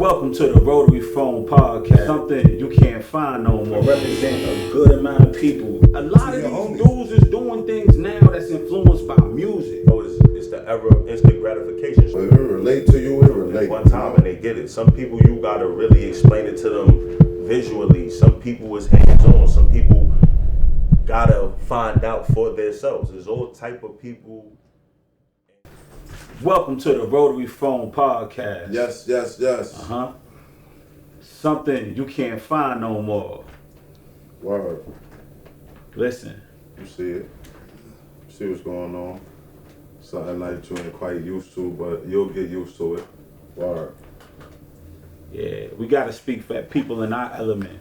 Welcome to the Rotary Phone Podcast. Something you can't find no more. Represent a good amount of people. A lot of these dudes is doing things now that's influenced by music. Oh, it's the era of instant gratification. But if it relate to you, it relate. One time and they get it. Some people you gotta really explain it to them visually. Some people is hands-on. Some people gotta find out for themselves. There's all type of people. Welcome to the Rotary Phone Podcast. Yes. Something you can't find no more. Word. Listen. You see it. You see what's going on. Something like you ain't quite used to, but you'll get used to it. Word. Yeah, we gotta speak for people in our element.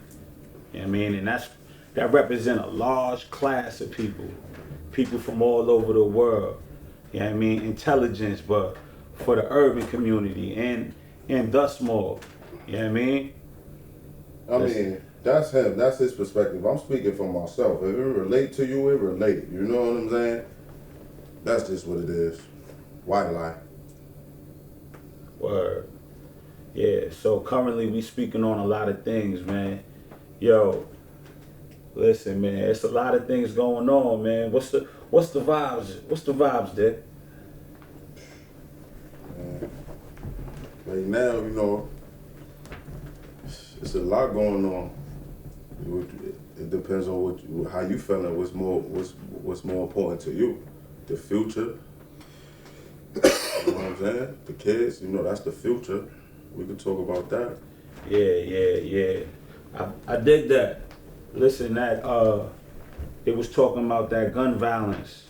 You know what I mean? And that represent a large class of people. People from all over the world. You know what I mean? Intelligence, but for the urban community and thus more. You know what I mean? I mean, that's him. That's his perspective. I'm speaking for myself. If it relate to you, it relate. You know what I'm saying? That's just what it is. Why lie? Word. Yeah, so currently we speaking on a lot of things, man. Yo, listen, man, it's a lot of things going on, man. What's the vibes? What's the vibes, Dick? Right now, you know, it's a lot going on. It depends on how you feeling. What's more important to you? The future. You know what I'm saying? The kids. You know, that's the future. We can talk about that. Yeah. I dig that. Listen, it was talking about that gun violence.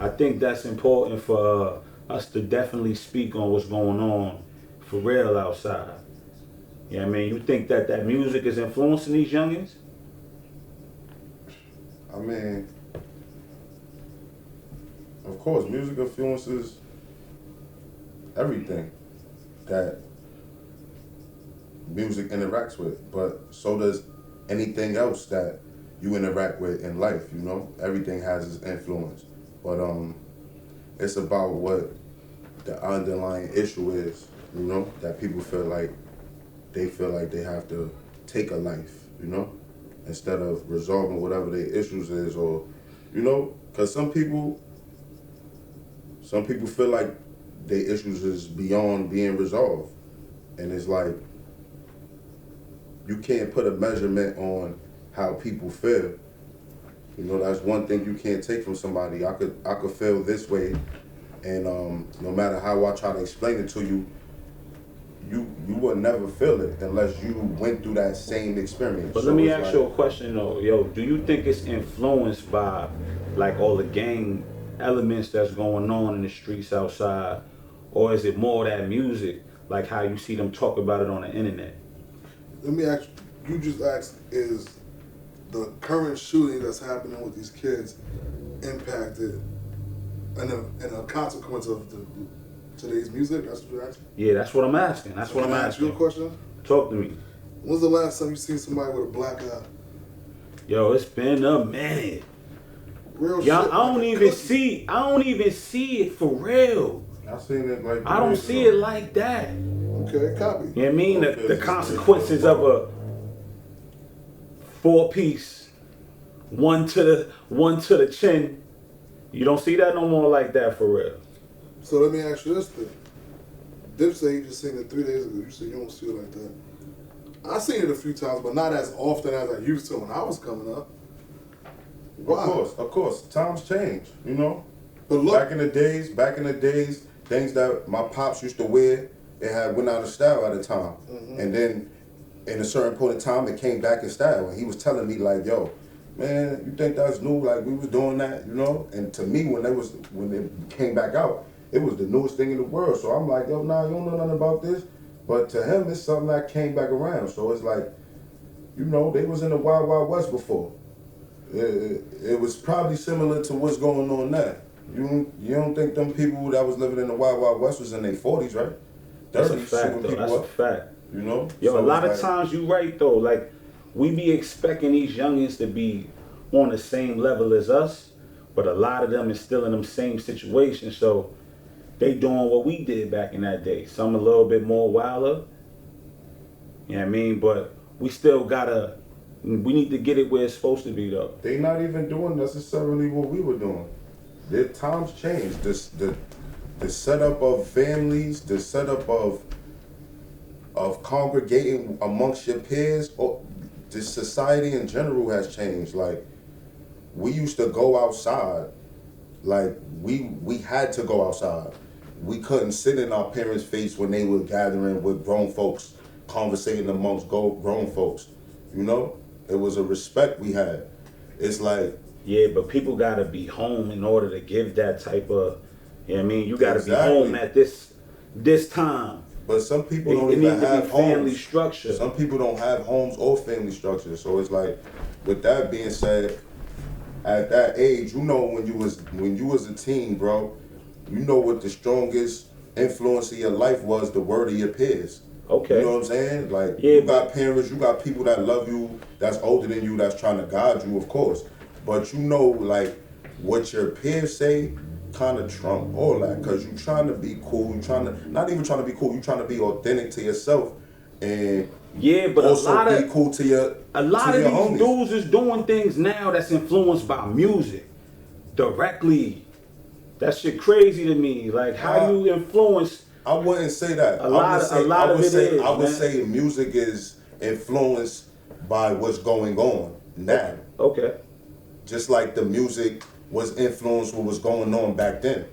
I think that's important for us to definitely speak on what's going on for real outside. You know what I mean? You think that music is influencing these youngins? I mean, of course, music influences everything that music interacts with, but so does anything else that you interact with in life, you know? Everything has its influence. But it's about what the underlying issue is, you know? That people feel like they have to take a life, you know? Instead of resolving whatever their issues is, or, you know? Because some people feel like their issues is beyond being resolved. And it's like, you can't put a measurement on how people feel. You know, that's one thing you can't take from somebody. I could feel this way, and no matter how I try to explain it to you, you would never feel it unless you went through that same experience. But let me ask you a question though. Yo, do you think it's influenced by like all the gang elements that's going on in the streets outside, or is it more that music, like how you see them talk about it on the internet? Let me ask you, just asked, is the current shooting that's happening with these kids impacted and a consequence of today's music? That's what you're asking? Yeah, that's what I'm asking. That's what I'm asking. You a question? Talk to me. When's the last time you seen somebody with a black eye? Yo, it's been a minute. Real Yo, shit. I don't even see it for real. I seen it like I don't see it like that. Okay, copy. You know what I mean? The consequences of a 4-piece, one to the chin. You don't see that no more like that for real. So let me ask you this thing. Dip said he just seen it 3 days ago. You said you don't see it like that. I seen it a few times, but not as often as I used to when I was coming up. Why? Of course. Times change, you know? But look, back in the days, things that my pops used to wear, it had went out of style at the time. Mm-hmm. And then in a certain point in time, it came back in style. And he was telling me like, yo, man, you think that's new? Like we was doing that, you know? And to me, when it came back out, it was the newest thing in the world. So I'm like, yo, nah, you don't know nothing about this. But to him, it's something that came back around. So it's like, you know, they was in the Wild Wild West before. It was probably similar to what's going on now. You don't think them people that was living in the Wild Wild West was in their 40s, right? That's a fact, though. That's a fact. You know? Yo, so a lot of times you right, though. Like, we be expecting these youngins to be on the same level as us, but a lot of them is still in them same situations. So they doing what we did back in that day. Some a little bit more wilder, You know what I mean? But we still we need to get it where it's supposed to be though. They not even doing necessarily what we were doing. Their times changed. The setup of families, the setup of congregating amongst your peers, or the society in general has changed. Like, we used to go outside. Like, we had to go outside. We couldn't sit in our parents' face when they were gathering with grown folks, conversating amongst grown folks. You know? It was a respect we had. It's like... Yeah, but people gotta be home in order to give that type of... You know what I mean? You gotta Exactly. be home at this time. But some people It don't even needs to have be family homes. structure. Some people don't have homes or family structure. So it's like, with that being said, at that age, you know, when you was a teen, bro, you know what the strongest influence of your life was, the word of your peers. Okay. You know what I'm saying? Like, Yeah, you got parents, you got people that love you, that's older than you, that's trying to guide you, of course. But you know, like, what your peers say kind of trump all that, because you trying to be cool, not even trying to be cool, you trying to be authentic to yourself, and yeah, but also a lot be of cool to your a lot of these homies. dudes is doing things now that's influenced by music directly. That shit crazy to me. Like, how you influence? I wouldn't say that. A lot of it is, I would man. say music is influenced by what's going on now. Okay. Just like the music was influenced what was going on back then.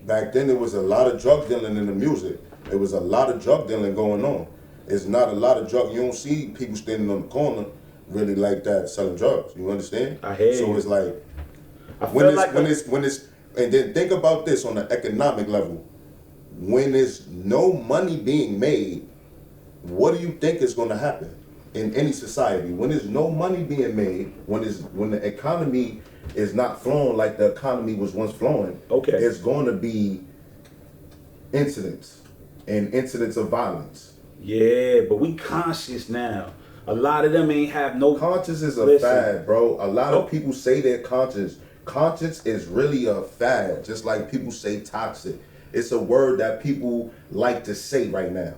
Back then, there was a lot of drug dealing in the music. There was a lot of drug dealing going on. It's not a lot of drug. You don't see people standing on the corner really like that selling drugs. You understand? I hear So you. it's like I when feel it's like when it's and then think about this on the economic level. When there's no money being made, what do you think is going to happen in any society? When there's no money being made, when the economy is not flowing like the economy was once flowing, Okay. it's going to be incidents of violence. Yeah, but we conscious now. A lot of them ain't have no Conscience is a Listen. fad, bro. A lot Oh. of people say they're conscious. Conscience is really a fad, just like people say toxic. It's a word that people like to say right now.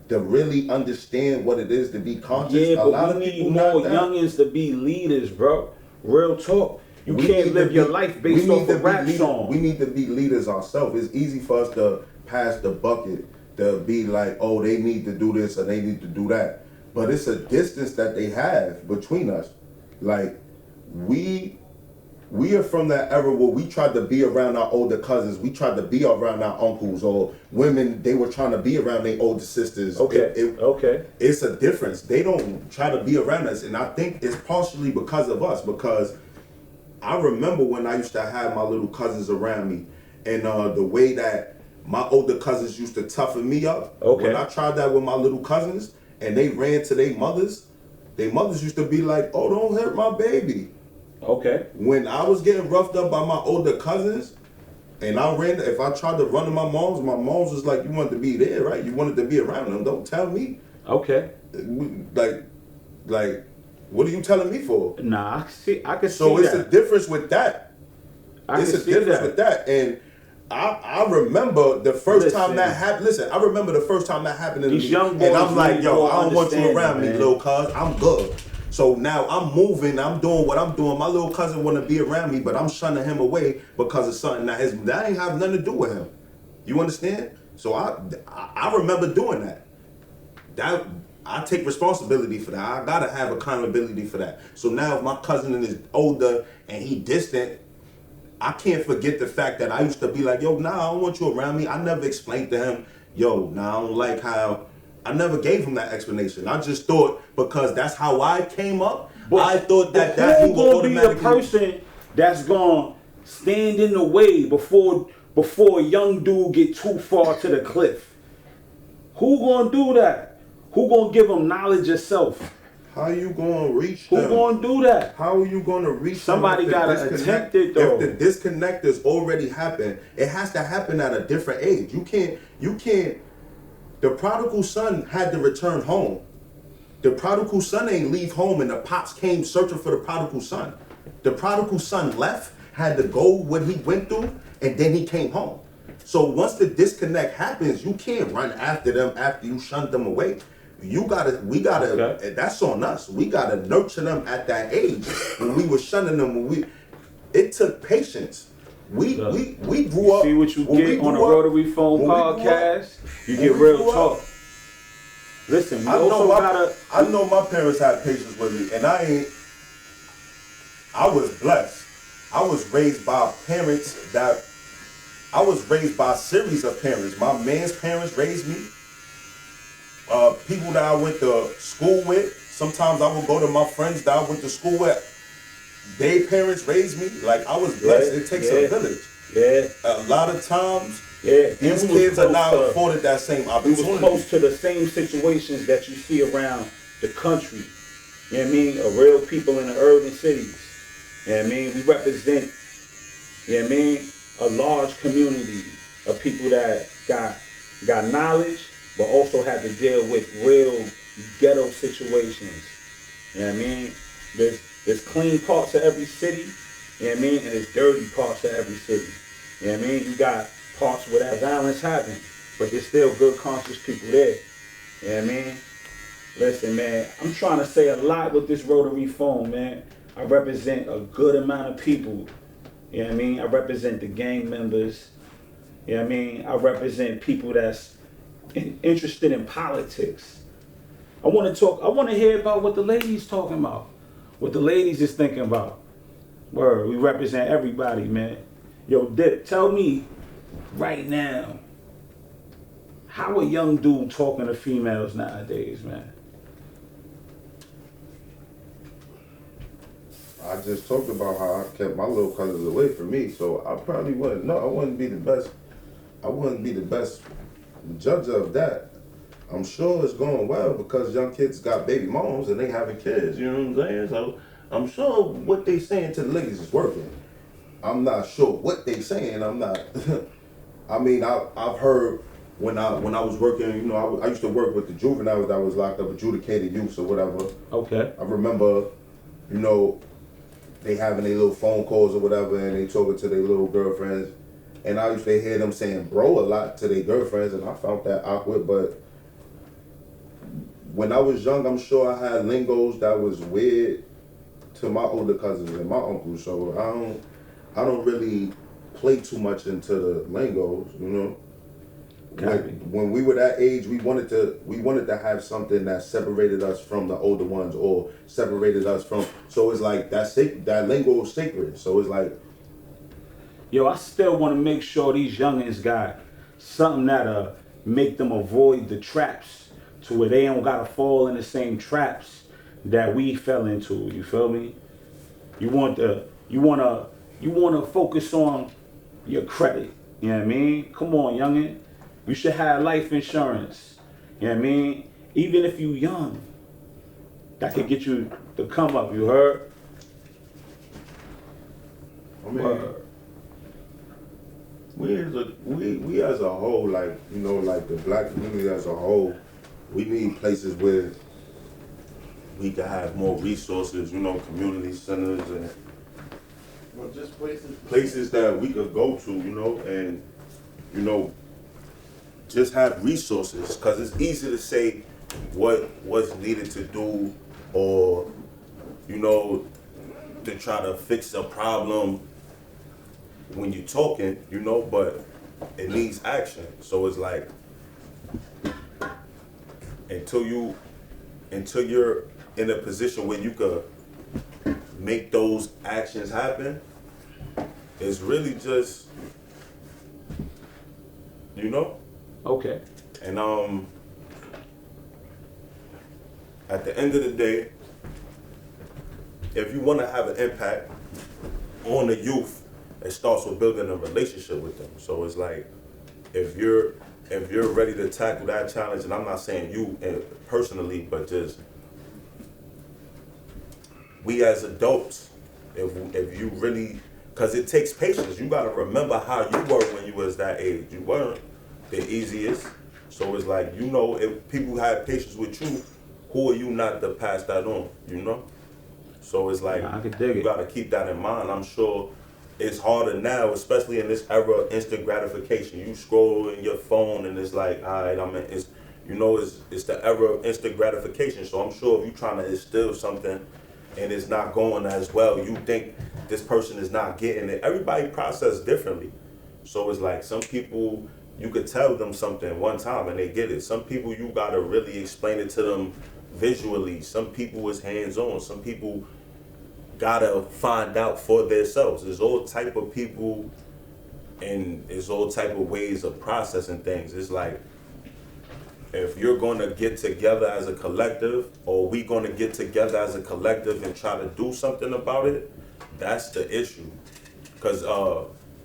To really understand what it is to be conscious, Yeah, a lot but of we people need more not that. youngins to be leaders, bro. Real talk. You We can't need live to your be- life we based need off to a be rap leaders- song. We need to be leaders ourselves. It's easy for us to pass the bucket, to be like, oh, they need to do this or they need to do that. But it's a distance that they have between us. Like, we are from that era where we tried to be around our older cousins. We tried to be around our uncles, or women, they were trying to be around their older sisters. Okay. Okay. It's a difference. They don't try to be around us. And I think it's partially because of us, because I remember when I used to have my little cousins around me, and the way that my older cousins used to toughen me up. Okay. When I tried that with my little cousins, and they ran to their mothers used to be like, oh, don't hurt my baby. Okay. When I was getting roughed up by my older cousins, and if I tried to run to my mom's was like, you wanted to be there, right? You wanted to be around them. Don't tell me. Okay. Like, what are you telling me for? Nah, I can So see it's a that. difference with that. I It's can a see difference that. with that. And I remember the first time Listen. that happened. Listen, I remember the first time that happened to These me. young And boys I'm like, need yo, more I don't want you understanding, around me, man. little cuz. I'm good. So now I'm moving, I'm doing what I'm doing. My little cousin want to be around me, but I'm shunning him away because of something that ain't have nothing to do with him. You understand? So I remember doing that. That I take responsibility for that. I gotta have accountability for that. So now if my cousin is older and he distant, I can't forget the fact that I used to be like, yo, nah, I don't want you around me. I never explained to him, yo, nah, I don't like how. I never gave him that explanation. I just thought, because that's how I came up, I thought that he who would gonna be the automatically. person that's gonna stand in the way before a young dude get too far to the cliff? Who gonna do that? Who gonna give him knowledge of self? How you gonna reach Who them? gonna do that? How are you gonna reach Somebody them if the gotta disconnect- attempt it, though. If the disconnect has already happened, it has to happen at a different age. You can't. The prodigal son had to return home. The prodigal son ain't leave home and the pops came searching for the prodigal son. The prodigal son left, had to go what he went through, and then he came home. So once the disconnect happens, you can't run after them after you shunned them away. we gotta, Okay. and that's on us. We gotta nurture them at that age. When we were shunning them, it took patience. We grew up. See what you when we get on a grew up- Rotary Phone when we grew up- podcast? You when get we real grew up, talk. Listen, you I also gotta. know my parents had patience with me, and I was blessed. I was raised by a series of parents. My man's parents raised me. People that I went to school with. Sometimes I would go to my friends that I went to school with. Their parents raised me. Like, I was blessed. It takes a village. Yeah. A lot of times, Yeah. these kids are not afforded that same We opportunity. was close to the same situations that you see around the country. You know what I mean? Of real people in the urban cities. You know what I mean? We represent, you know what I mean, a large community of people that got knowledge, but also had to deal with real ghetto situations. You know what I mean? There's clean parts of every city, you know what I mean, and there's dirty parts of every city. You know what I mean? You got parts where that violence happens, but there's still good conscious people there. You know what I mean? Listen, man, I'm trying to say a lot with this Rotary Phone, man. I represent a good amount of people. You know what I mean? I represent the gang members. You know what I mean? I represent people that's interested in politics. I want to hear about what the ladies talking about. What the ladies is thinking about. Word, we represent everybody, man. Yo, Dip, tell me right now, how a young dude talking to females nowadays, man? I just talked about how I kept my little cousins away from me, so I probably wouldn't. No, I wouldn't be the best. I wouldn't be the best judge of that. I'm sure it's going well because young kids got baby moms and they having kids. You know what I'm saying? So I'm sure what they saying to the ladies is working. I'm not sure what they saying. I'm not. I mean, I've heard when I was working. You know, I used to work with the juveniles that was locked up, adjudicated youths or whatever. Okay. I remember, you know, they having their little phone calls or whatever, and they talking to their little girlfriends. And I used to hear them saying bro a lot to their girlfriends, and I found that awkward. But when I was young, I'm sure I had lingos that was weird to my older cousins and my uncles. So I don't really play too much into the lingos, you know. When we were that age, we wanted to have something that separated us from the older ones or separated us from. So it's like that lingo is sacred. So it's like, yo, I still want to make sure these youngins got something that'll make them avoid the traps to where they don't gotta fall in the same traps that we fell into. You feel me? You wanna focus on your credit. You know what I mean? Come on, youngin. You should have life insurance. You know what I mean? Even if you young, that could get you to come up. You heard? I mean, we as a whole, like, you know, like the black community as a whole, we need places where we can have more resources, you know, community centers and just places that we could go to, you know, and, you know, just have resources, because it's easy to say what's needed to do, or, you know, to try to fix a problem when you're talking, you know, but it needs action. So it's like, until you're in a position where you could make those actions happen, it's really just, you know. Okay. And at the end of the day, if you want to have an impact on the youth, it starts with building a relationship with them. So it's like, if you're ready to tackle that challenge, and I'm not saying you personally, but just we as adults, if you really, because it takes patience. You got to remember how you were when you was that age. You weren't the easiest. So it's like, you know, if people have patience with you, who are you not to pass that on, you know? So it's like, I can dig you it. got to keep that in mind. I'm sure it's harder now, especially in this era of instant gratification. You scroll in your phone and it's like, all right, You know, it's the era of instant gratification. So I'm sure if you're trying to instill something and it's not going as well, you think this person is not getting it. Everybody process differently. So it's like some people, you could tell them something one time and they get it. Some people, you gotta really explain it to them visually. Some people is hands-on. Some people gotta find out for themselves. There's all type of people and there's all type of ways of processing things. It's like, if you're gonna get together as a collective, or we gonna get together as a collective and try to do something about it, that's the issue. Cause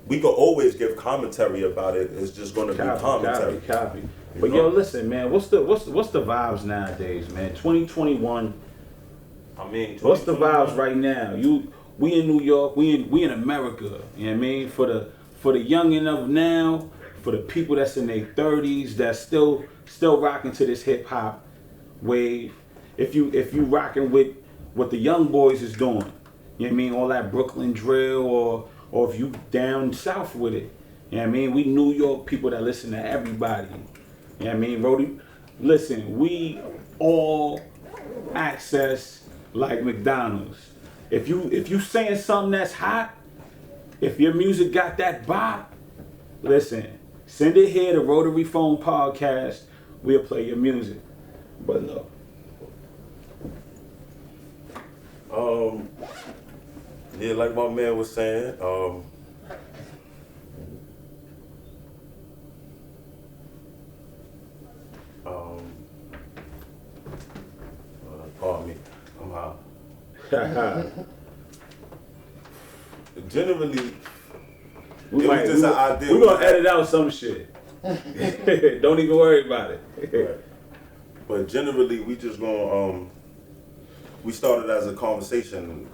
we could always give commentary about it. It's just gonna be commentary. Copy. But yo, listen, man. What's the vibes nowadays, man? 2021. I mean, what's the vibes right now? We in New York. We in America. You know what I mean? For the youngin' of now, for the people that's in their 30s, that's still rocking to this hip hop wave. If you rocking with what the young boys is doing, you know what I mean? All that Brooklyn drill, or if you down south with it, you know what I mean? We New York people that listen to everybody. You know what I mean? Rotary, listen, we all access like McDonald's. If you saying something that's hot, if your music got that bop, listen, send it here to Rotary Phone Podcast. We'll play your music. But look. Yeah, like my man was saying, pardon me, I'm out. Generally, We're idea. We're gonna edit out some shit. Don't even worry about it. Right. But generally, we just gonna we started as a conversation.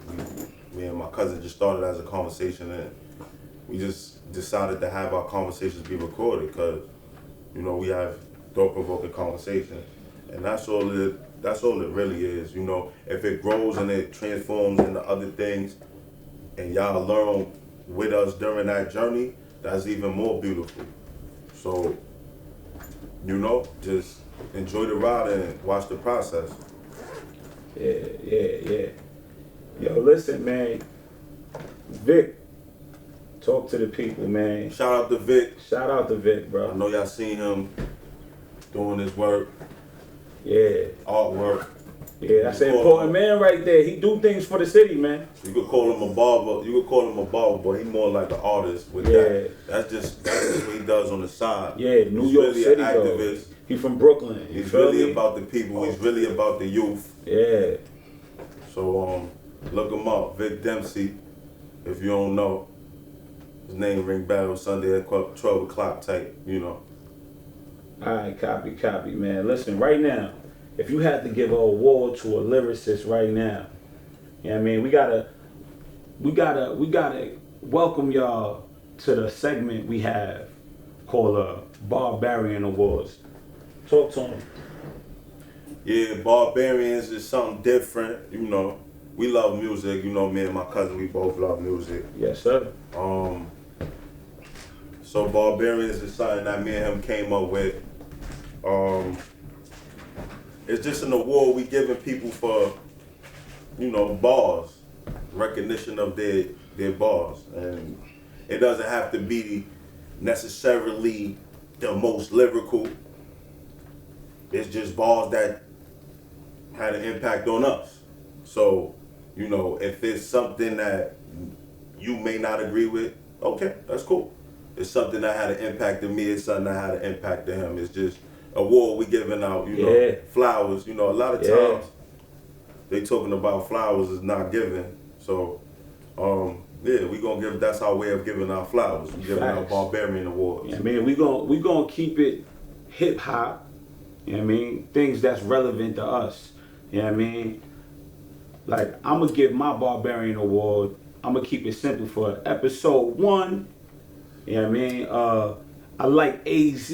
Me and my cousin just started as a conversation, and we just decided to have our conversations be recorded because, you know, we have thought-provoking conversations, and that's all it really is. You know, if it grows and it transforms into other things, and y'all learn with us during that journey, that's even more beautiful. So, you know, just enjoy the ride and watch the process. Yeah. Yo, listen, man. Vic, talk to the people, man. Shout out to Vic. Shout out to Vic, bro. I know y'all seen him doing his work. Yeah. Artwork. Yeah, that's an important man right there. He do things for the city, man. You could call him a barber. You could call him a barber, but he more like an artist with that. That's just what he does on the side. Yeah, New York really City, an activist. Though. He from Brooklyn. He's really about the people. He's really about the youth. Yeah. So look him up, Vic Dempsey. If you don't know, his name ring bells Sunday at 12 o'clock type. You know. All right, copy, man. Listen, right now, if you had to give an award to a lyricist right now, you know what I mean? We gotta welcome y'all to the segment we have called Barbarian Awards. Talk to him. Yeah, Barbarians is something different, you know. We love music, you know, me and my cousin, we both love music. Yes, sir. So Barbarians is something that me and him came up with. It's just an award we giving people for, you know, bars, recognition of their bars. And it doesn't have to be necessarily the most lyrical. It's just bars that had an impact on us. So, you know, if it's something that you may not agree with, okay, that's cool. It's something that had an impact on me, it's something that had an impact on him. It's just award we giving out, you know, flowers. You know, a lot of times they talking about flowers is not given. So, yeah, we gonna give. That's our way of giving our flowers. We giving out Barbarian Awards. Yeah, man, we gonna keep it hip hop. You know what I mean? Things that's relevant to us. You know what I mean? Like, I'm gonna give my Barbarian Award. I'm gonna keep it simple for episode 1. You know what I mean? I like AZ.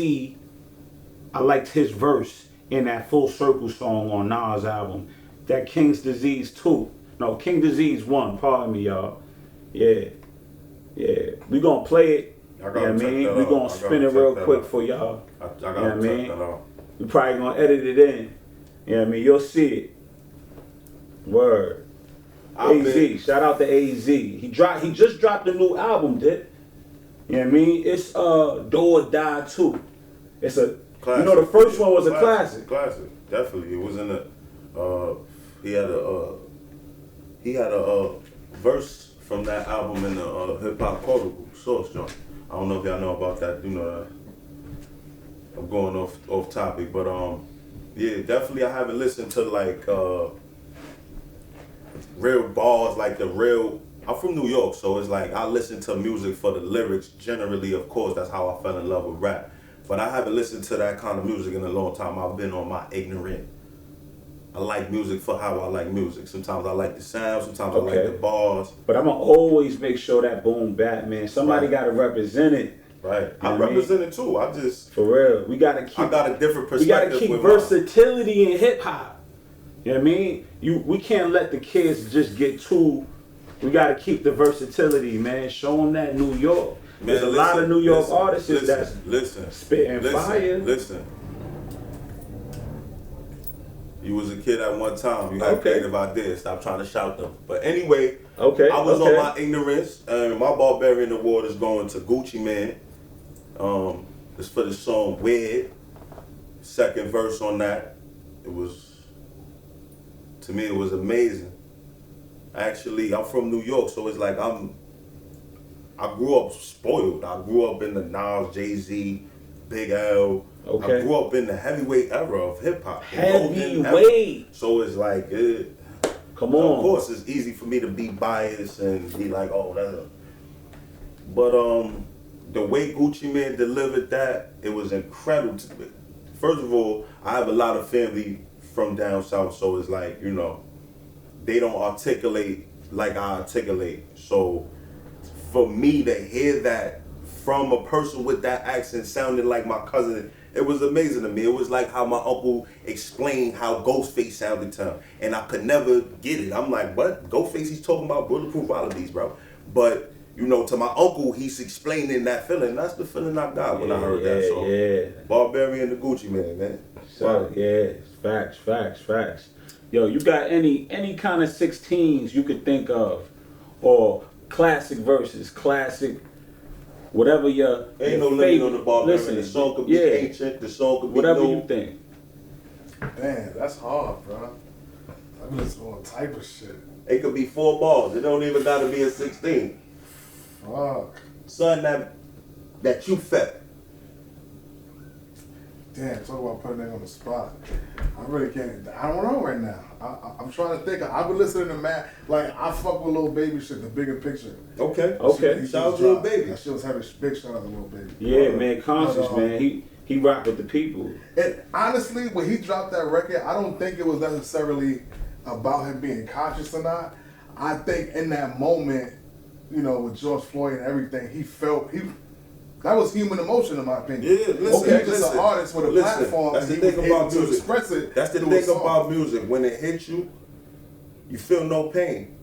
I liked his verse in that Full Circle song on Nas' album. That King's Disease 2. No, King Disease 1. Pardon me, y'all. Yeah. We gonna play it. You know what I mean? We gonna spin it real quick for y'all. I gotta check that out. We probably gonna edit it in. You know what I mean? You'll see it. Word. AZ. Shout out to AZ. He just dropped a new album, Dick. You know what I mean? It's Do or Die 2. It's a classic. You know, the first one was a classic. Classic, definitely. It was in the he had a verse from that album in the hip hop quotable Source joint. I don't know if y'all know about that. You know, I'm going off topic, but yeah, definitely. I haven't listened to like real bars, like the real. I'm from New York, so it's like I listen to music for the lyrics. Generally, of course, that's how I fell in love with rap. But I haven't listened to that kind of music in a long time. I've been on my ignorant. I like music for how I like music. Sometimes I like the sound, sometimes I like the bars. But I'm gonna always make sure that boom bap, man. Somebody gotta represent it. Right. I represent it too. I just for real. We gotta keep. I got a different perspective. We gotta keep versatility in hip hop. You know what I mean? We can't let the kids just get too. We gotta keep the versatility, man. Show them that New York. There's a lot of New York artists that's spitting fire. Listen. You was a kid at one time. You had creative ideas. Stop trying to shout them. But anyway, I was on my ignorance, and my Barbarian award is going to Gucci Mane. It's for the song Weird. Second verse on that. It was, to me, it was amazing. Actually, I'm from New York, so it's like I grew up spoiled. I grew up in the Nas, Jay-Z, Big L. I grew up in the heavyweight era of hip hop. Heavyweight. So it's like, come on. Of course, it's easy for me to be biased and be like, oh, that's. But the way Gucci Mane delivered that, it was incredible. First of all, I have a lot of family from down south, so it's like, you know, they don't articulate like I articulate. So for me to hear that from a person with that accent sounding like my cousin, it was amazing to me. It was like how my uncle explained how Ghostface sounded to him, and I could never get it. I'm like, what? Ghostface, he's talking about bulletproof wallabies, bro. But, you know, to my uncle, he's explaining that feeling. That's the feeling I got when I heard that song. Yeah. Barbarian, the Gucci Mane, man. So, facts. Yo, you got any kind of 16s you could think of, or classic verses, classic, whatever your ain't no limit on the Barbarian. Listen, the song could be ancient, the song could be whatever new. You think. Damn, that's hard, bro. I'm listening to all type of shit. It could be 4 bars. It don't even gotta be a 16. Fuck. Son, that you felt. Damn, talk about putting that on the spot. I really can't. I don't know right now. I'm trying to think. I've been listening to Matt. Like, I fuck with Lil Baby shit, the bigger picture. Okay. Shout out to Lil Baby. That shit was having big shout out to Lil Baby. Yeah, man, conscious, man. He rocked with the people. And honestly, when he dropped that record, I don't think it was necessarily about him being conscious or not. I think in that moment, you know, with George Floyd and everything, he felt that was human emotion, in my opinion. Yeah, listen. He's just an artist with a platform. That's the thing about music. Express it. That's the thing about music. When it hits you, you feel no pain.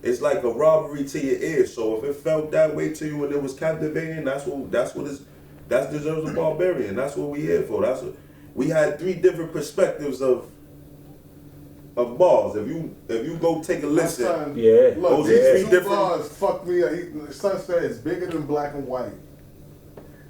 It's like a robbery to your ears. So if it felt that way to you and it was captivating, that deserves a Barbarian. That's what we here for. We had 3 different perspectives of bars. If you go take a listen, look, those these 3 2 different bars fuck me up. The son said it's bigger than black and white.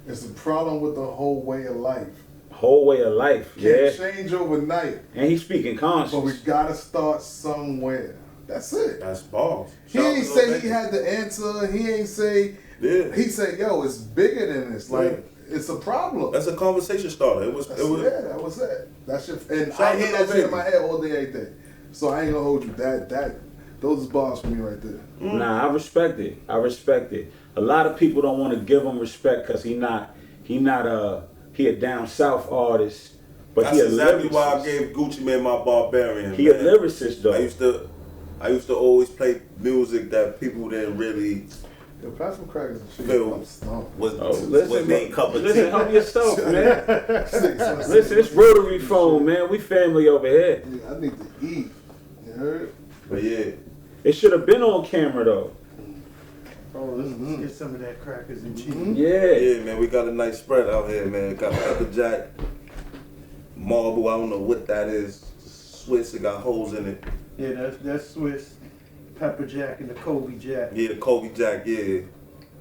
It's a problem with the whole way of life. Whole way of life, Can't change overnight. And he's speaking conscious. But we gotta start somewhere. That's it. That's bars. He ain't say he had the answer. He ain't say. Yeah. He said, "Yo, it's bigger than this. Like, it's a problem." That's a conversation starter. It was. That was it. That shit. And Shout I hear that shit in my head all day, every day. So I ain't gonna hold you. Those is bars for me right there. Nah, I respect it. A lot of people don't want to give him respect because he a down south artist, but that's exactly why I gave Gucci Mane my Barbarian. He a lyricist though. I used to always play music that people didn't really Yo, pass some crackers and shit. feel was their cup of tea. Listen, help yourself, man. Listen, it's Rotary phone, man. We family over here. Yeah, I need to eat. You heard? But yeah. It should have been on camera though. Oh, let's get some of that crackers and cheese. Yeah. Yeah, man, we got a nice spread out here, man. Got Pepper Jack, marble. I don't know what that is. Swiss. It got holes in it. Yeah, that's Swiss pepper jack and the Kobe jack. Yeah, the Kobe Jack. Yeah,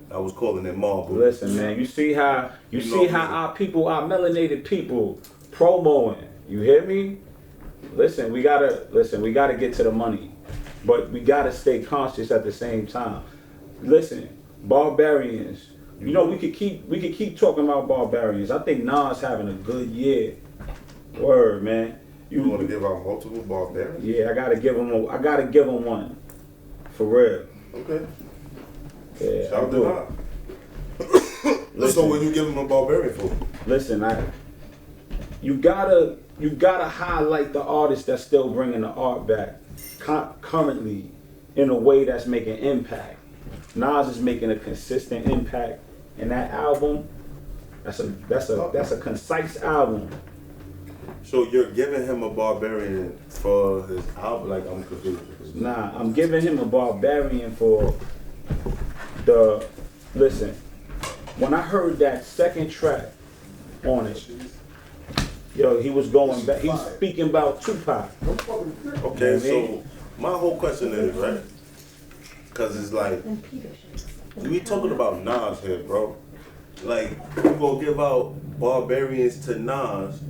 I was calling it marble. Listen, man, you see how our people, our melanated people, promoing. You hear me? Listen, we gotta get to the money, but we gotta stay conscious at the same time. Listen, Barbarians. You know, we could keep talking about Barbarians. I think Nas having a good year. Word, man. You want to give out multiple Barbarians? Yeah, I gotta give him one. For real. Okay. Yeah, Shout I out. Listen. So when you give him a Barbarian for? Listen, you gotta highlight the artists that's still bringing the art back currently in a way that's making impact. Nas is making a consistent impact, and that album, that's a concise album. So you're giving him a Barbarian for his album? Like, I'm confused. Nah, I'm giving him a Barbarian for listen, when I heard that second track on it, yo, he was going back, he was speaking about Tupac. Okay, so my whole question is, right? Because it's like, we talking about Nas here, bro. Like, you gonna give out Barbarians to Nas.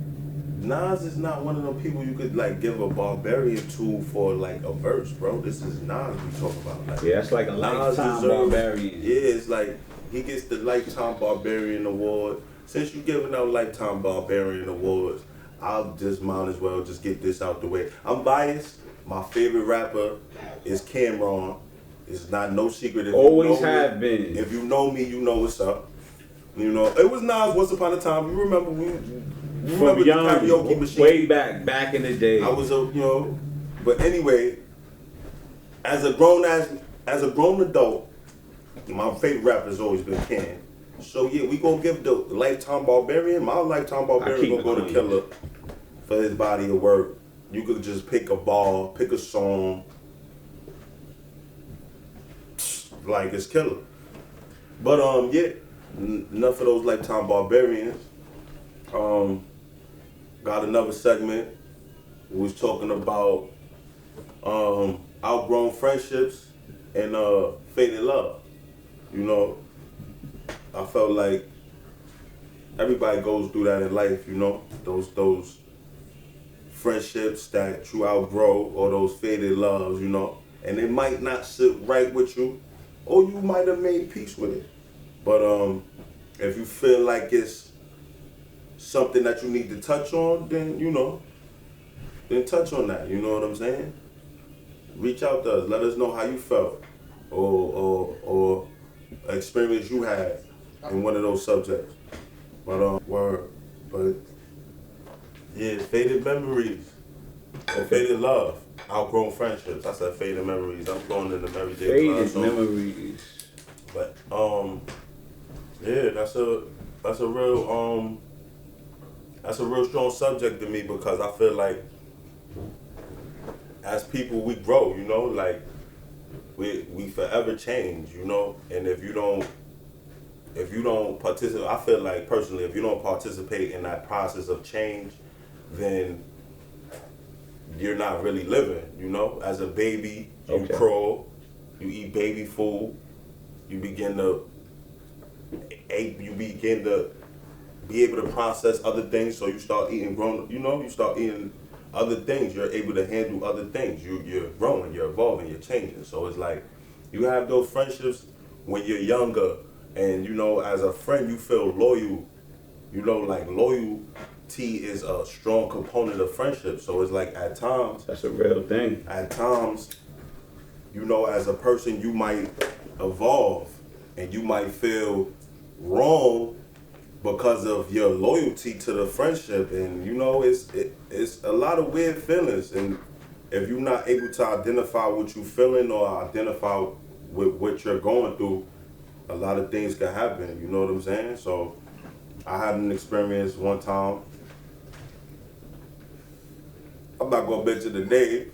Nas is not one of them people you could like give a Barbarian to for like a verse, bro. This is Nas we talking about. Like, Yeah, it's like a lifetime Barbarian. Yeah, it's like he gets the Lifetime Barbarian Award. Since you giving out Lifetime Barbarian Awards, I'll just might as well just get this out the way. I'm biased. My favorite rapper is Cameron. It's not no secret. If Always you know have me, been. If you know me, you know what's up. You know, it was Nas Once Upon a Time. You remember From the young, karaoke machine? way back in the day. I was but anyway, as a grown adult, my favorite rapper has always been Cam. So yeah, we gonna give the Lifetime Barbarian. My Lifetime Barbarian gonna go to Killer for his body of work. You could just pick a ball, pick a song, like it's Killer. But yeah, enough of those Lifetime Barbarians. Got another segment. We was talking about outgrown friendships and faded love. You know, I felt like everybody goes through that in life. You know, those friendships that you outgrow or those faded loves. You know, and it might not sit right with you, or you might have made peace with it. But if you feel like it's something that you need to touch on, then then touch on that. You know what I'm saying? Reach out to us. Let us know how you felt or experience you had in one of those subjects. But yeah, faded memories or faded love, outgrown friendships. I said faded memories. I'm going into Mary J. Faded memories. But yeah, that's a real strong subject to me, because I feel like as people we grow, like we forever change, and if you don't participate, I feel like personally, if you don't participate in that process of change, then you're not really living, As a baby, you crawl, you eat baby food, you begin to be able to process other things, so you start eating you start eating other things. You're able to handle other things. You're growing, you're evolving, you're changing. So it's like you have those friendships when you're younger, and as a friend you feel loyal. Like loyalty is a strong component of friendship. So it's like at times, that's a real thing. At times, as a person you might evolve and you might feel wrong because of your loyalty to the friendship, and it's a lot of weird feelings, and if you're not able to identify what you're feeling or identify with what you're going through, a lot of things can happen, you know what I'm saying? So I had an experience one time, I'm not gonna mention the name,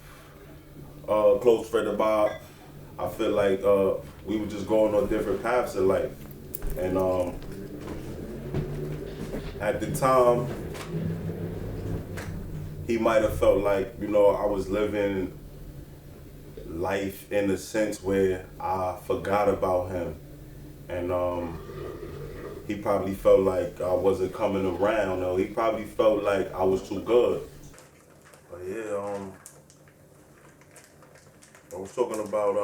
close friend of mine. I feel like we were just going on different paths in life, and at the time, he might have felt like, you know, I was living life in a sense where I forgot about him. And he probably felt like I wasn't coming around, or he probably felt like I was too good. But yeah, I was talking about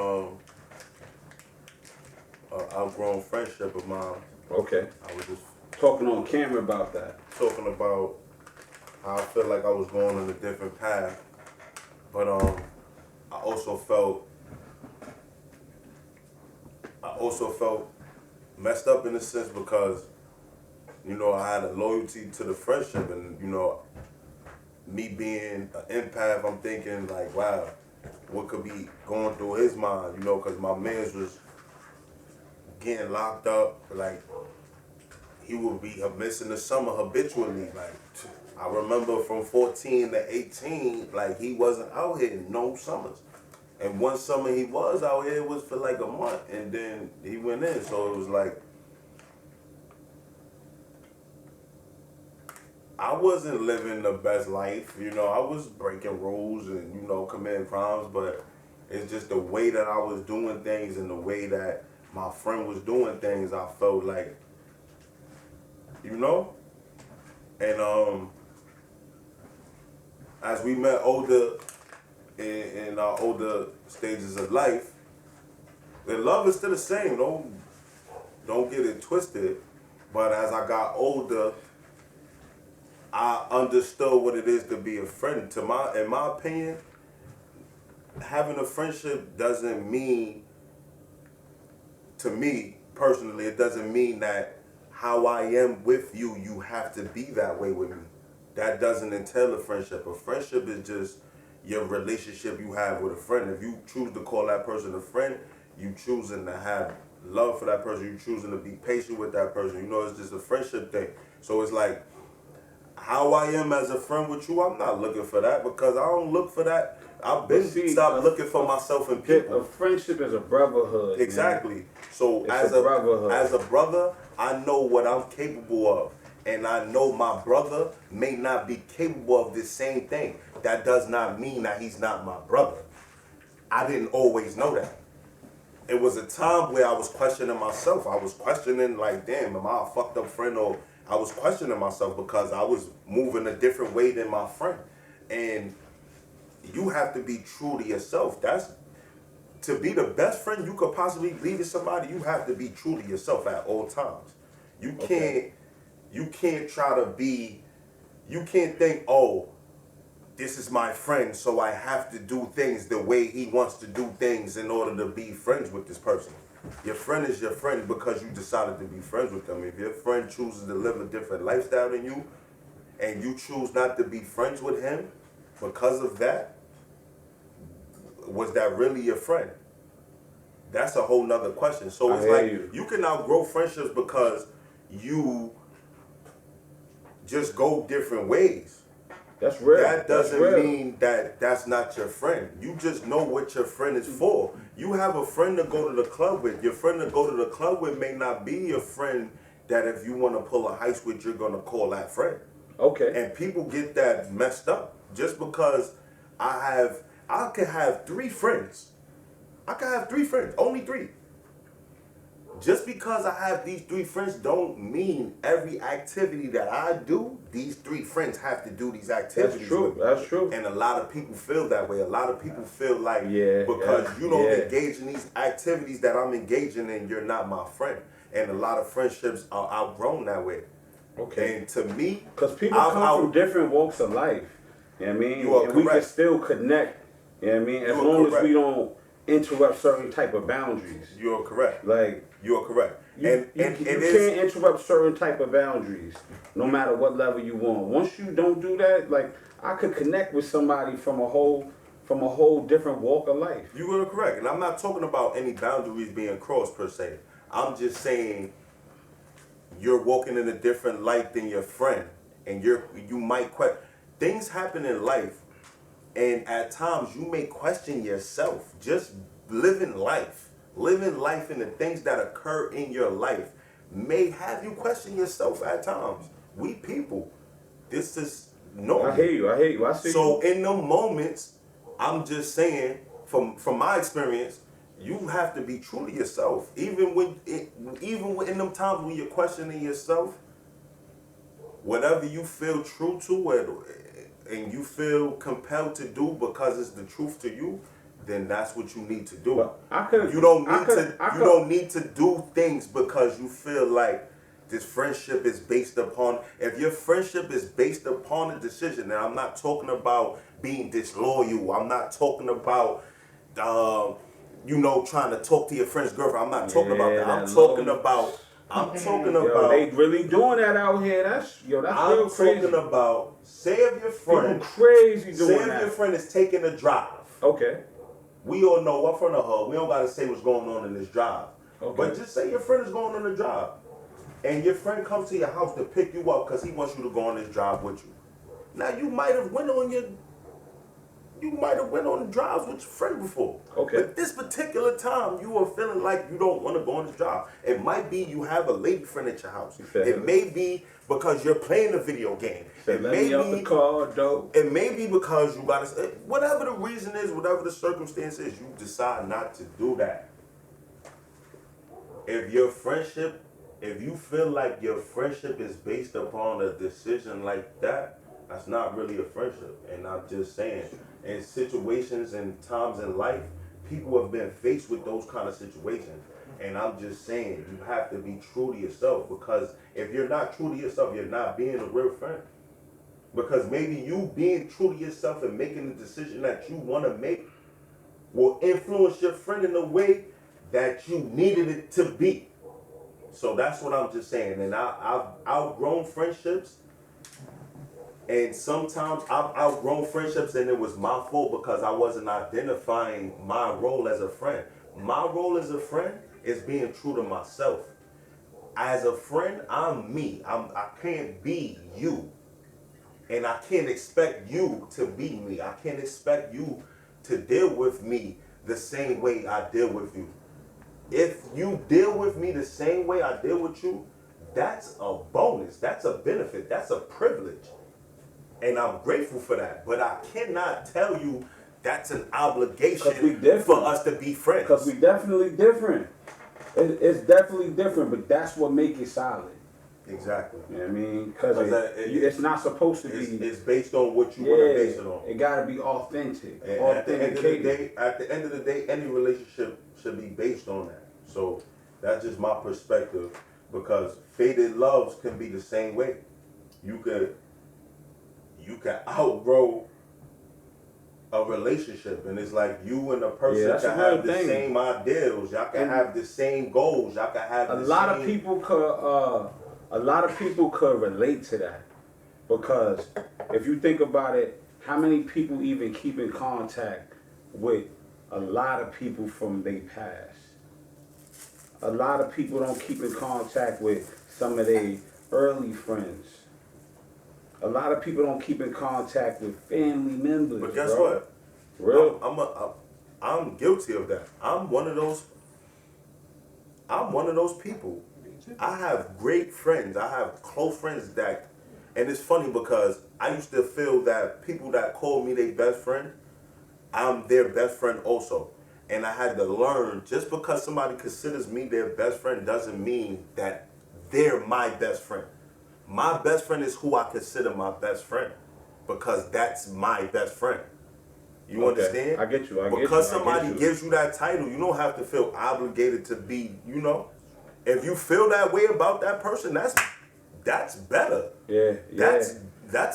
an outgrown friendship of mine. Okay. I was just Talking on camera about that. talking about how I felt like I was going on a different path, but I also felt messed up in a sense because, you know, I had a loyalty to the friendship, and, you know, me being an empath, I'm thinking like, wow, what could be going through his mind, you know, because my man's was getting locked up, like, he would be missing the summer habitually, like, I remember from 14 to 18, like, he wasn't out here no summers. And one summer he was out here, it was for like a month, and then he went in. So it was like, I wasn't living the best life, you know. I was breaking rules and, you know, committing crimes, but it's just the way that I was doing things and the way that my friend was doing things, I felt like, you know? And as we met older, in our older stages of life, the love is still the same. Don't get it twisted. But as I got older, I understood what it is to be a friend. In my opinion, having a friendship doesn't mean, to me personally, it doesn't mean that how I am with you, you have to be that way with me. That doesn't entail a friendship. A friendship is just your relationship you have with a friend. If you choose to call that person a friend, you choosing to have love for that person, you choosing to be patient with that person. You know, it's just a friendship thing. So it's like, how I am as a friend with you, I'm not looking for that, because I don't look for that. I've been stopped looking for myself in people. A friendship is a brotherhood. Exactly. Man. So It's as a brotherhood. as a brother, I know what I'm capable of. And I know my brother may not be capable of the same thing. That does not mean that he's not my brother. I didn't always know that. It was a time where I was questioning myself. I was questioning, like, damn, am I a fucked up friend? Or I was questioning myself because I was moving a different way than my friend. And you have to be true to yourself. That's, to be the best friend you could possibly be to somebody, you have to be true to yourself at all times. You can't try to be, you can't think, oh, this is my friend, so I have to do things the way he wants to do things in order to be friends with this person. Your friend is your friend because you decided to be friends with them. If your friend chooses to live a different lifestyle than you, and you choose not to be friends with him because of that, was that really your friend? That's a whole nother question. So it's like, you can outgrow friendships because you just go different ways. That's real. That doesn't mean that that's not your friend. You just know what your friend is for. You have a friend to go to the club with. Your friend to go to the club with may not be your friend that if you want to pull a heist with, you're going to call that friend. Okay. And people get that messed up. Just because I could have 3 friends. I could have 3 friends, only 3. Just because I have these 3 friends don't mean every activity that I do, these 3 friends have to do these activities. That's true. That's true. And a lot of people feel that way. A lot of people feel like, because you don't engage in these activities that I'm engaging in, you're not my friend. And a lot of friendships are outgrown that way. Okay. And to me, because people come from different walks of life. You know what I mean? You are and correct. We can still connect. You know what I mean? As long as we don't interrupt certain type of boundaries. You're correct. Like, you are correct. You can't interrupt certain type of boundaries, no matter what level you want. Once you don't do that, like, I could connect with somebody from a whole different walk of life. You are correct, and I'm not talking about any boundaries being crossed per se. I'm just saying you're walking in a different light than your friend, and you might question. Things happen in life, and at times you may question yourself. Just living life and the things that occur in your life may have you question yourself at times. We people, this is know I hear you. I see So you. in them moments, I'm just saying, from my experience, you have to be true to yourself. Even in them times when you're questioning yourself, whatever you feel true to it, and you feel compelled to do because it's the truth to you, then that's what you need to do. But You don't need to do things because you feel like this friendship is based upon. If your friendship is based upon a decision, and I'm not talking about being disloyal. I'm not talking about trying to talk to your friend's girlfriend. I'm not talking about that. I'm talking Yo, about. they really doing that out here. That's real crazy. I'm talking about. Say if your friend. People crazy doing say if that. your friend is taking a drive. Okay. We all know what from the hood. We don't gotta say what's going on in this drive. Okay. But just say your friend is going on a drive, and your friend comes to your house to pick you up because he wants you to go on this drive with you. Now you might have went on the drives with your friend before. Okay. But this particular time, you are feeling like you don't want to go on this drive. It might be you have a lady friend at your house. It may be because you're playing a video game. It may be out the car, dope. It may be because you gotta. Whatever the reason is, whatever the circumstance is, you decide not to do that. If you feel like your friendship is based upon a decision like that, that's not really a friendship. And I'm just saying, in situations and times in life, people have been faced with those kind of situations. And I'm just saying, you have to be true to yourself, because if you're not true to yourself, you're not being a real friend. Because maybe you being true to yourself and making the decision that you want to make will influence your friend in a way that you needed it to be. So that's what I'm just saying. And I've outgrown friendships. And sometimes I've outgrown friendships and it was my fault because I wasn't identifying my role as a friend. My role as a friend is being true to myself. As a friend, I'm me. I can't be you. And I can't expect you to be me. I can't expect you to deal with me the same way I deal with you. If you deal with me the same way I deal with you, that's a bonus. That's a benefit. That's a privilege. And I'm grateful for that. But I cannot tell you that's an obligation for us to be friends. Because we definitely different. It's definitely different, but that's what makes it solid. Exactly. You know what I mean? Because it's not supposed to be. It's based on what you want to base it on. It got to be authentic. And at the end of the day, any relationship should be based on that. So that's just my perspective. Because faded loves can be the same way. You can outgrow a relationship, and it's like you and the person can have the same ideals. Y'all can have the same goals. Y'all can have a lot of people could relate to that, because if you think about it, how many people even keep in contact with a lot of people from their past? A lot of people don't keep in contact with some of their early friends. A lot of people don't keep in contact with family members. But guess what? Real? I'm guilty of that. I'm one of those people. I have great friends. I have close friends and it's funny because I used to feel that people that call me their best friend, I'm their best friend also. And I had to learn, just because somebody considers me their best friend doesn't mean that they're my best friend. My best friend is who I consider my best friend, because that's my best friend. You understand? I get you. Because somebody gives you that title, you don't have to feel obligated to be, if you feel that way about that person, that's better. Yeah. That's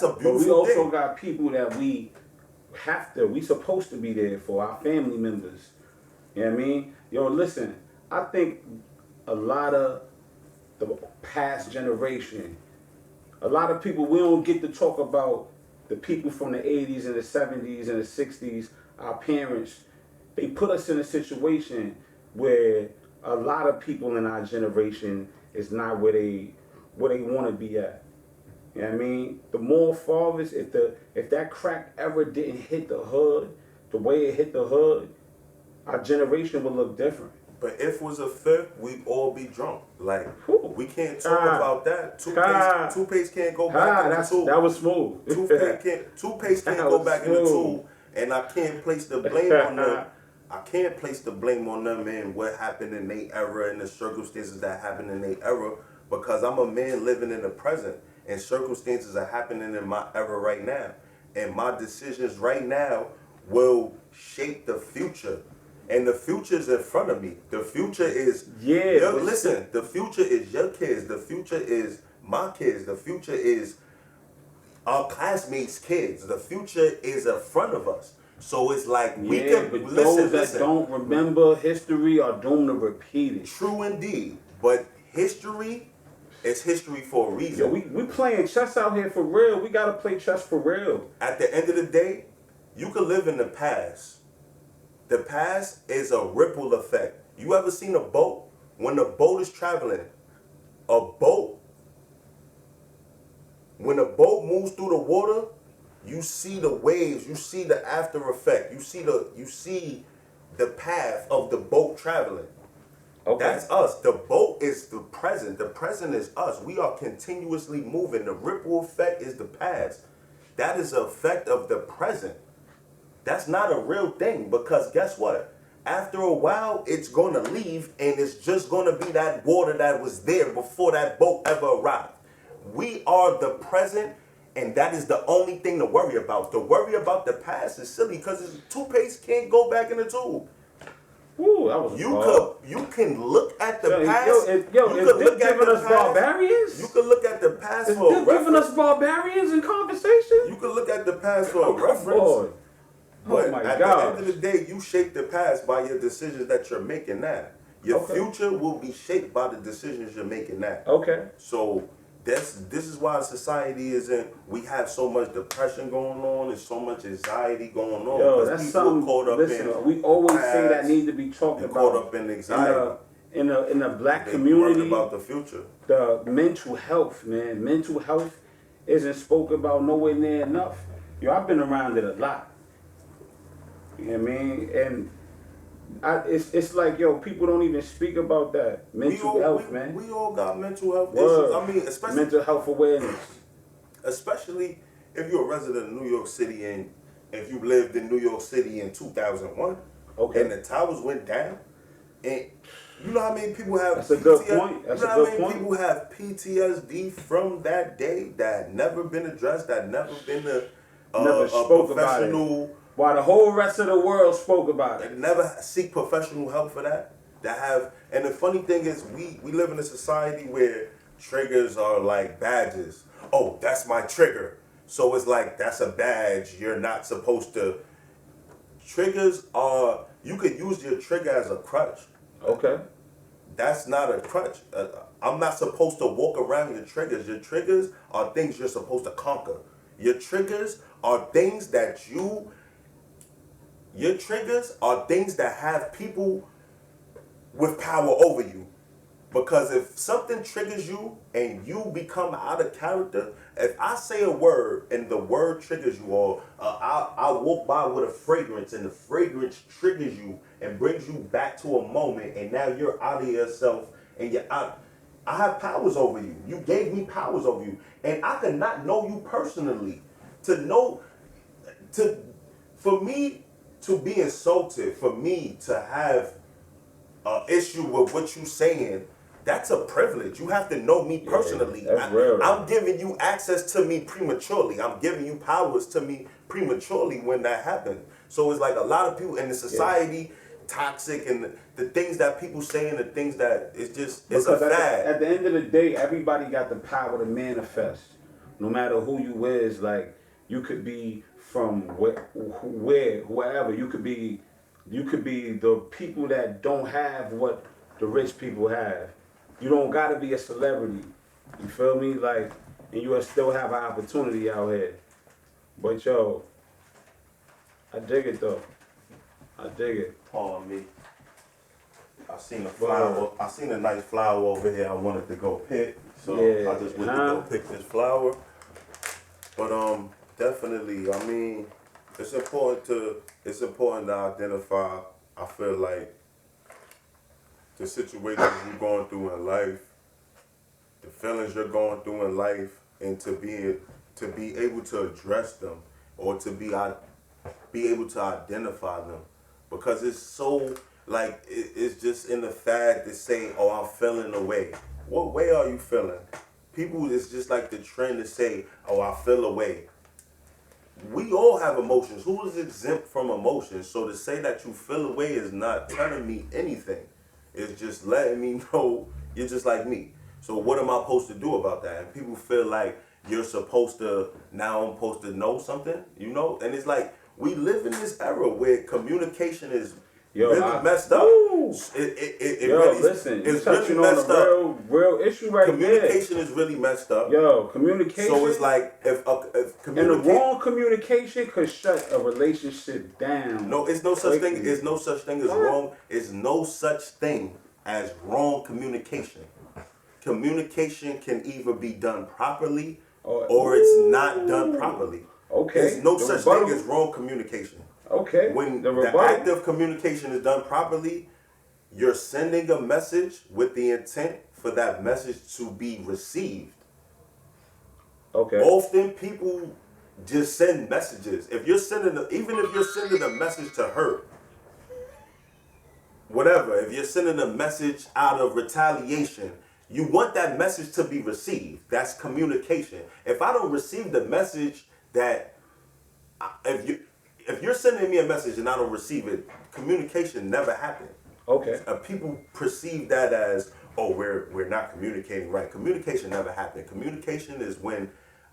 a beautiful thing. But we also got people that we supposed to be there for, our family members. You know what I mean? Yo, listen, I think a lot of the past generation, a lot of people, we don't get to talk about the people from the 80s and the 70s and the 60s, our parents. They put us in a situation where a lot of people in our generation is not where they want to be at. You know what I mean? The more farthest, if that crack ever didn't hit the hood, the way it hit the hood, our generation would look different. But if it was a fifth, we'd all be drunk. Like, Whew. we can't talk about that. Toothpaste can't go back in the tube. That was smooth. Toothpaste can't go back in the tube, and I can't place the blame on them. I can't place the blame on them and what happened in their era and the circumstances that happened in their era, because I'm a man living in the present, and circumstances are happening in my era right now, and my decisions right now will shape the future. And the future is in front of me. The future is listen. The future is your kids. The future is my kids. The future is our classmates' kids. The future is in front of us. So it's like we can but listen. Those that don't remember history are doomed to repeat it. True indeed, but history is history for a reason. Yo, we playing chess out here for real. We gotta play chess for real. At the end of the day, you can live in the past. The past is a ripple effect. You ever seen a boat? When the boat is traveling, when a boat moves through the water, you see the waves, you see the after effect, you see the path of the boat traveling. Okay. That's us. The boat is the present. The present is us. We are continuously moving. The ripple effect is the past. That is an effect of the present. That's not a real thing, because guess what? After a while, it's going to leave, and it's just going to be that water that was there before that boat ever arrived. We are the present, and that is the only thing to worry about. To worry about the past is silly, because toothpaste can't go back in the tube. Ooh, that was You can look at the past. Is Dip giving us Barbarians? You can look at the past Is for a Dip giving reference. us Barbarians in conversation? You can look at the past for a reference. Lord. But Oh my at God. the end of the day, you shape the past by your decisions that you're making now. Your future will be shaped by the decisions you're making now. Okay. So this is why society isn't. We have so much depression going on and so much anxiety going on. Yo, because that's people something. caught up Listen, we always say that need to be talked and about. caught up in anxiety. In the black They community, worried about the future. the mental health, man. Mental health isn't spoken about nowhere near enough. Yo, I've been around it a lot. You know what I mean? And it's like, yo, people don't even speak about that. Mental health, man. We all got mental health Word. issues. I mean, especially mental health awareness. Especially if you're a resident of New York City and if you lived in New York City in 2001, and the towers went down, and you know how many people have That's a good point. That's you know a how good many point. people have PTSD from that day that never been addressed, that never been Never spoke about it. professional. While the whole rest of the world spoke about it. That never seek professional help for that. And the funny thing is, we live in a society where triggers are like badges. Oh, that's my trigger. So it's like, that's a badge. You're not supposed to. Triggers are, you could use your trigger as a crutch. Okay. That's not a crutch. I'm not supposed to walk around your triggers. Your triggers are things you're supposed to conquer. Your triggers are things that Your triggers are things that have people with power over you. Because if something triggers you and you become out of character, if I say a word and the word triggers you, or I walk by with a fragrance and the fragrance triggers you and brings you back to a moment, and now you're out of yourself and you're out. I have powers over you. You gave me powers over you. And I could not know you personally. For me to be insulted, for me to have an issue with what you're saying, that's a privilege. You have to know me personally. That's real. I'm giving you access to me prematurely. I'm giving you powers to me prematurely when that happens. So it's like a lot of people in the society, toxic, and the things that people say and the things that it's a fad. At the end of the day, everybody got the power to manifest. No matter who you is, like, you could be from wherever. You could be the people that don't have what the rich people have. You don't gotta be a celebrity. You feel me? Like, and you will still have an opportunity out here. But yo, I dig it though. I dig it. Pardon me. I seen a flower. I seen a nice flower over here. I wanted to go pick, so I just went to go pick this flower. But definitely, I mean, it's important to identify. I feel like the situations you're going through in life, the feelings you're going through in life, and to be able to address them, or to be able to identify them, because it's so like it's just in the fact to say, oh, I'm feeling away. What way are you feeling? People, it's just like the trend to say, oh, I feel away. We all have emotions. Who is exempt from emotions? So to say that you feel away is not telling me anything. It's just letting me know you're just like me. So what am I supposed to do about that? And people feel like you're supposed to, now I'm supposed to know something, you know? And it's like, we live in this era where communication is really messed up. It Yo, really, listen, you're it's touching really on messed a up. real issue right there. Communication is really messed up. Yo, communication. So it's like if and the wrong communication could shut a relationship down. No, it's no such quickly. thing. It's no such thing as wrong. It's no such thing as wrong communication. Communication can either be done properly or it's not done properly. Okay. There's no such thing as wrong communication. Okay. When the act of communication is done properly, you're sending a message with the intent for that message to be received. Okay. Often people just send messages. If you're sending, even if you're sending a message to her, whatever, if you're sending a message out of retaliation, you want that message to be received. That's communication. If I don't receive the message that, if you're sending me a message and I don't receive it, communication never happened. Okay. People perceive that as, oh, we're not communicating right. Communication never happened. Communication is when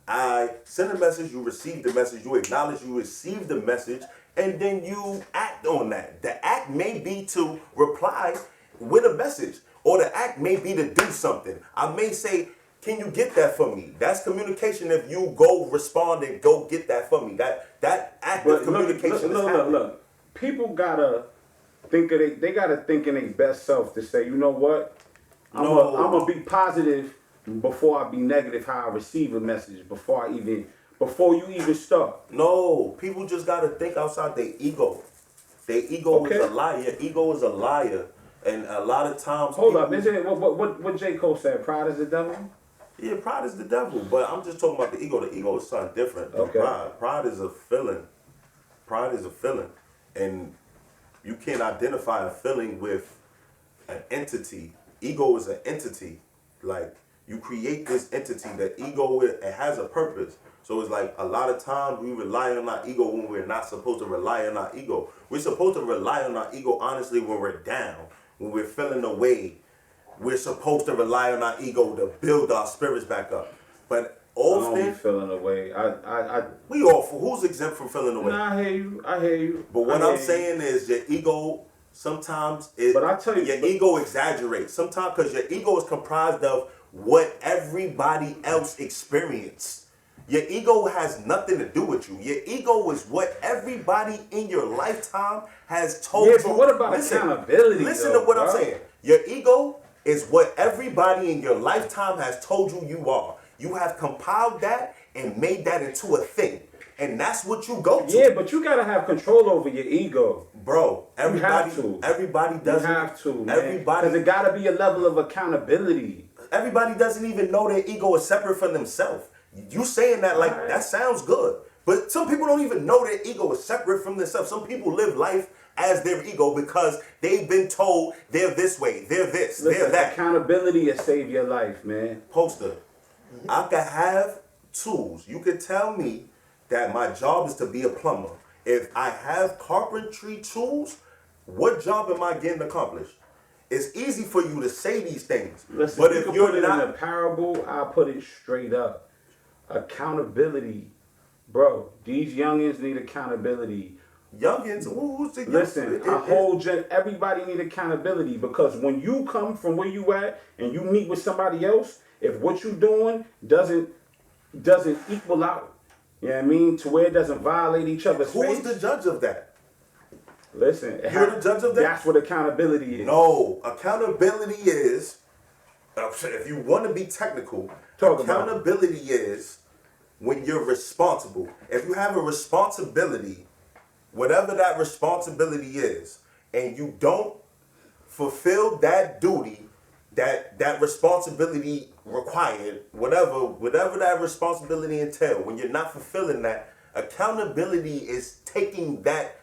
I send a message, you receive the message, you acknowledge you received the message, and then you act on that. The act may be to reply with a message, or the act may be to do something. I may say, can you get that for me? That's communication. If you go respond and go get that for me, that act of communication is happening. Look. People gotta think of they gotta think in their best self to say, you know what? I'm gonna be positive before I be negative how I receive a message, before you even start. No, people just gotta think outside their ego. Their ego is a liar. Your ego is a liar. And a lot of times Hold up, isn't it what J. Cole said, pride is the devil? Yeah, pride is the devil, but I'm just talking about the ego. The ego is something different than pride. Pride is a feeling. Pride is a feeling. And you can't identify a feeling with an entity. Ego is an entity. Like, you create this entity. The ego, it has a purpose. So it's like a lot of times we rely on our ego when we're not supposed to rely on our ego. We're supposed to rely on our ego, honestly, when we're down, when we're feeling away. We're supposed to rely on our ego to build our spirits back up. But often, I don't be feeling away. we all, who's exempt from feeling away? Nah, I hear you. But what I'm saying is your ego, sometimes but I tell you, your ego exaggerates. Sometimes because your ego is comprised of what everybody else experienced. Your ego has nothing to do with you. Your ego is what everybody in your lifetime has told you. Yeah, but what about accountability? Listen to what I'm saying. Your ego is what everybody in your lifetime has told you are. You have compiled that and made that into a thing. And that's what you go to. Yeah, but you gotta have control over your ego. Bro, everybody doesn't. You have to, man. Everybody, because it gotta be a level of accountability. Everybody doesn't even know their ego is separate from themselves. You saying that like that sounds good. But some people don't even know their ego is separate from themselves. Some people live life as their ego because they've been told they're this way, they're this, they're that. Accountability will save your life, man. Poster, I could have tools. You could tell me that my job is to be a plumber. If I have carpentry tools, what job am I getting accomplished? It's easy for you to say these things. Listen, but if if you you're put it not in a parable, I'll put it straight up. Accountability. Bro, these youngins need accountability. Youngins, who's the Listen, everybody need accountability, because when you come from where you at and you meet with somebody else, if what you doing doesn't equal out, you know what I mean, to where it doesn't violate each other's space. Who's the judge of that? Listen, you're the judge of that? That's what accountability is. No, accountability is, if you want to be technical, accountability is when you're responsible. If you have a responsibility, whatever that responsibility is, and you don't fulfill that duty, that responsibility required, whatever that responsibility entail, when you're not fulfilling that, accountability is taking that,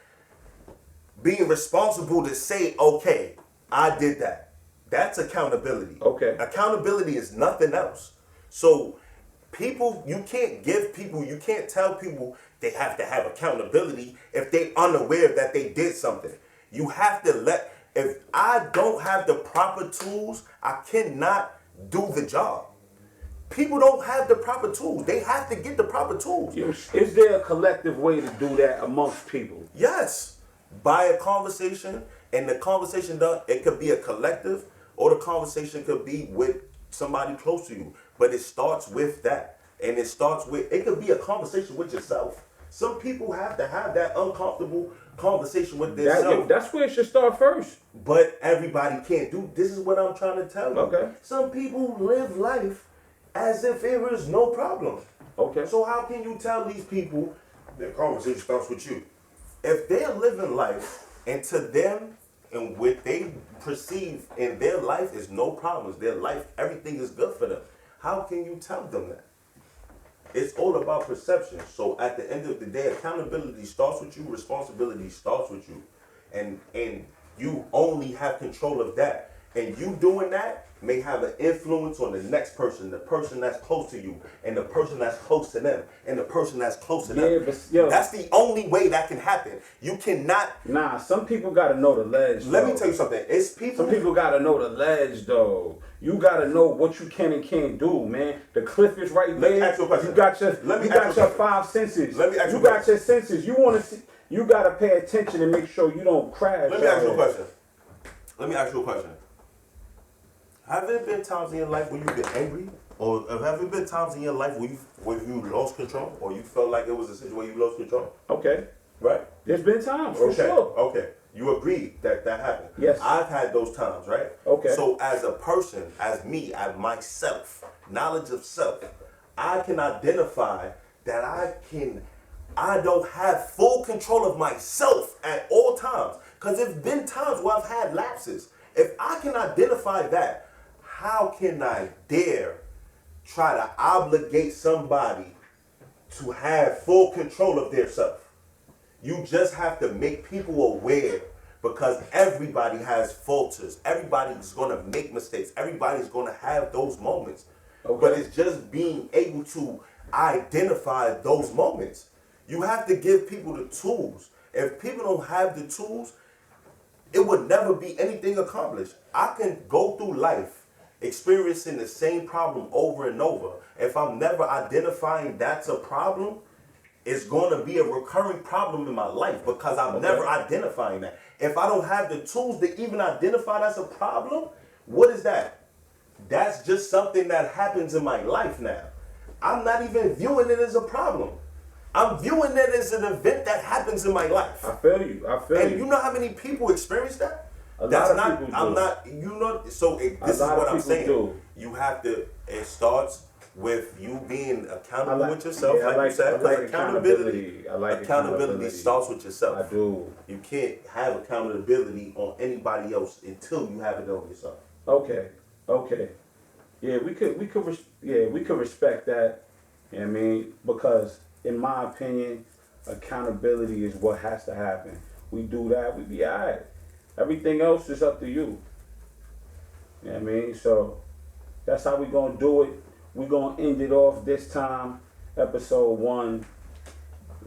being responsible to say, okay, I did that. That's accountability. Okay. Accountability is nothing else. So people, you can't tell people they have to have accountability if they unaware that they did something. You have to if I don't have the proper tools, I cannot do the job. People don't have the proper tools. They have to get the proper tools. Is there a collective way to do that amongst people? Yes. By a conversation, and the conversation done, it could be a collective, or the conversation could be with somebody close to you. But it starts with that. And it could be a conversation with yourself. Some people have to have that uncomfortable conversation with themselves. That's where it should start first. But everybody can't do. This is what I'm trying to tell you. Okay. Some people live life as if it was no problem. Okay. So how can you tell these people the conversation starts with you? If they're living life, and to them and what they perceive in their life is no problems, their life, everything is good for them, how can you tell them that? It's all about perception. So at the end of the day, accountability starts with you, responsibility starts with you. And you only have control of that. And you doing that may have an influence on the next person, the person that's close to you, and the person that's close to them, and the person that's close to them. But, that's the only way that can happen. You cannot. Nah, some people gotta know the ledge. Let me tell you something. It's people. Some people gotta know the ledge, though. You gotta know what you can and can't do, man. The cliff is right there. Let me ask you a question. You got your five senses. Let me ask you a You got question. your senses. You wanna see. You gotta pay attention and make sure you don't crash. Let me ask you a question. Let me ask you a question. Have there been times in your life where you've been angry? Or have there been times in your life where you lost control? Or you felt like it was a situation where you lost control? Okay. Right? There's been times, for sure. Okay. You agree that happened? Yes. I've had those times, right? Okay. So as a person, as me, as myself, knowledge of self, I can identify that I don't have full control of myself at all times. Because there's been times where I've had lapses. If I can identify that, how can I dare try to obligate somebody to have full control of their self? You just have to make people aware, because everybody has falters. Everybody's going to make mistakes. Everybody's going to have those moments. Okay. But it's just being able to identify those moments. You have to give people the tools. If people don't have the tools, it would never be anything accomplished. I can go through life experiencing the same problem over and over. If I'm never identifying that's a problem, it's going to be a recurring problem in my life, because I'm never identifying that. If I don't have the tools to even identify that's a problem, what is that? That's just something that happens in my life now. I'm not even viewing it as a problem. I'm viewing it as an event that happens in my life. I feel you. And you know how many people experience that? This is what I'm saying. You have to, it starts with you being accountable with yourself, like you said, because accountability starts with yourself. I do. You can't have accountability on anybody else until you have it on yourself. Okay. Yeah, we could respect that. You know what I mean? Because in my opinion, accountability is what has to happen. We do that, we be alright. Everything else is up to you. You know what I mean? So that's how we gonna do it. We gonna end it off this time. Episode 1,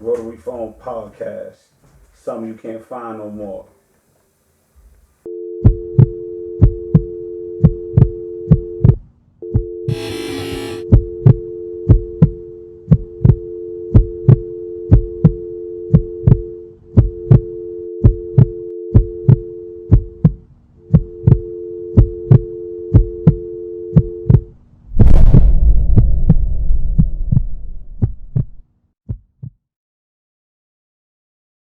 Rotary Phone Podcast. Something you can't find no more.